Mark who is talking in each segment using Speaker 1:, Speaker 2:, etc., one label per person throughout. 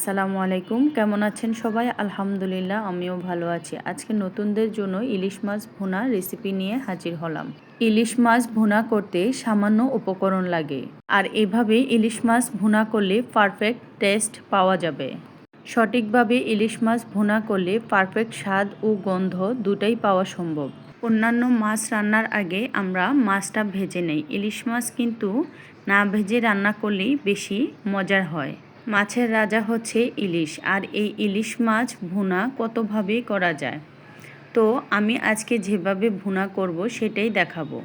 Speaker 1: আসসালামু আলাইকুম, কেমন আছেন সবাই? আলহামদুলিল্লাহ, আমিও ভালো আছি। আজকে নতুনদের জন্য ইলিশ মাছ ভুনা রেসিপি নিয়ে হাজির হলাম। ইলিশ মাছ ভুনা করতে সামান্য উপকরণ লাগে, আর এভাবে ইলিশ মাছ ভুনা করলে পারফেক্ট টেস্ট পাওয়া যাবে। সঠিকভাবে ইলিশ মাছ ভুনা করলে পারফেক্ট স্বাদ ও গন্ধ দুটাই পাওয়া সম্ভব। অন্যান্য মাছ রান্নার আগে আমরা মাছটা ভেজে নেই, ইলিশ মাছ কিন্তু না ভেজে রান্না করলেই বেশি মজার হয়। মাছের রাজা হচ্ছে ইলিশ, আর এই ইলিশ মাছ ভুনা কতভাবে করা যায়। তো আমি আজকে যেভাবে ভুনা করব সেটাই দেখাবো।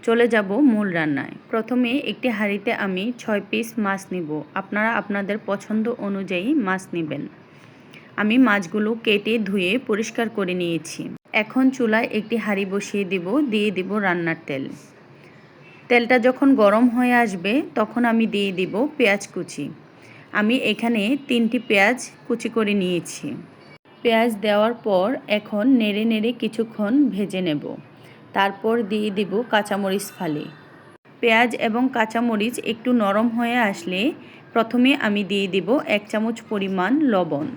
Speaker 1: চলে যাব মূল রান্নায়। প্রথমে একটি হাঁড়িতে আমি 6 পিস মাছ নিব। আপনারা আপনাদের পছন্দ অনুযায়ী মাছ নেবেন। আমি মাছগুলো কেটে ধুয়ে পরিষ্কার করে নিয়েছি। এখন চুলায় একটি হাঁড়ি বসিয়ে দিয়ে দিব রান্নার তেল। তেলটা যখন গরম হয়ে আসবে তখন আমি দিয়ে দিব পেঁয়াজ কুচি। আমি এখানে 3টি পেঁয়াজ কুচি করে নিয়েছি। পেঁয়াজ দেওয়ার পর এখন নেড়ে নেড়ে কিছুক্ষণ ভেজে নেব। তারপর দিয়ে দিব কাঁচামরিচ ফালি। পেঁয়াজ এবং কাঁচামরিচ একটু নরম হয়ে আসলে প্রথমে আমি দিয়ে দিব 1 চামচ পরিমাণ লবণ।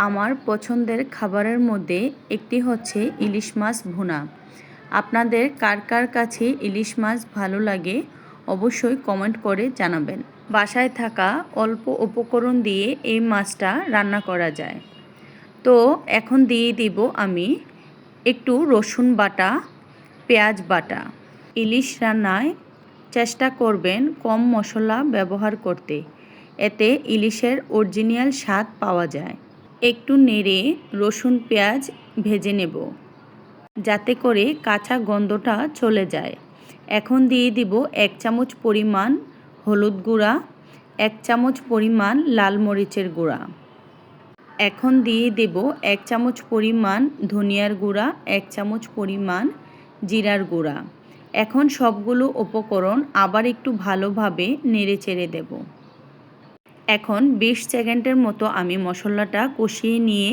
Speaker 1: আমার পছন্দের খাবারের মধ্যে একটি হচ্ছে ইলিশ মাছ ভুনা। আপনাদের কার কার কাছে ইলিশ মাছ ভালো লাগে অবশ্যই কমেন্ট করে জানাবেন। বাসায় থাকা অল্প উপকরণ দিয়ে এই মাছটা রান্না করা যায়। তো এখন দিয়ে দিব আমি একটু রসুন বাটা, পেঁয়াজ বাটা। ইলিশ রান্নায় চেষ্টা করবেন কম মশলা ব্যবহার করতে, এতে ইলিশের অরিজিনাল স্বাদ পাওয়া যায়। একটু নেড়ে রসুন পেঁয়াজ ভেজে নেব যাতে করে কাঁচা গন্ধটা চলে যায়। এখন দিয়ে দিব 1 চামচ পরিমাণ হলুদ গুঁড়া, 1 চামচ পরিমাণ লাল মরিচের গুঁড়া। এখন দিয়ে দেব 1 চামচ পরিমাণ ধনিয়ার গুঁড়া, 1 চামচ পরিমাণ জিরার গুঁড়া। এখন সবগুলো উপকরণ আবার একটু ভালোভাবে নেড়ে চেড়ে দেব। এখন 20 সেকেন্ডের মতো আমি মশলাটা কষিয়ে নিয়ে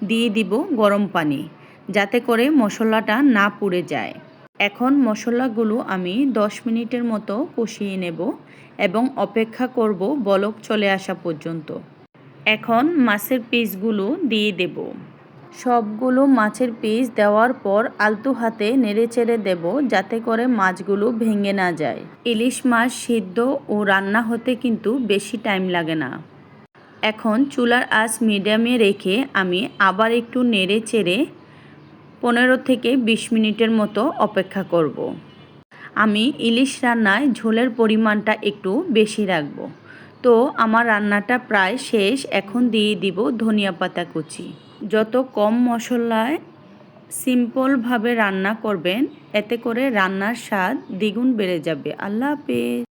Speaker 1: দিয়ে দিব গরম পানি, যাতে করে মশলাটা না পুড়ে যায়। এখন মশলাগুলো আমি 10 মিনিটের মতো কষিয়ে নেব এবং অপেক্ষা করব বলক চলে আসা পর্যন্ত। এখন মাছের পিসগুলো দিয়ে দেব। সবগুলো মাছের পিস দেওয়ার পর আলতো হাতে নেড়েচেড়ে দেব যাতে করে মাছগুলো ভেঙে না যায়। ইলিশ মাছ সিদ্ধ ও রান্না হতে কিন্তু বেশি টাইম লাগে না। এখন চুলার আঁচ মিডিয়ামে রেখে আমি আবার একটু নেড়েচেড়ে 15 থেকে 20 মিনিটের মতো অপেক্ষা করব। আমি ইলিশ রান্নায় ঝোলের পরিমাণটা একটু বেশি রাখব। তো আমার রান্নাটা প্রায় শেষ। এখন দিয়ে দিব ধনিয়া পাতা কুচি। যত কম মশলায় সিম্পলভাবে রান্না করবেন এতে করে রান্নার স্বাদ দ্বিগুণ বেড়ে যাবে। আল্লাহ হাফেজ।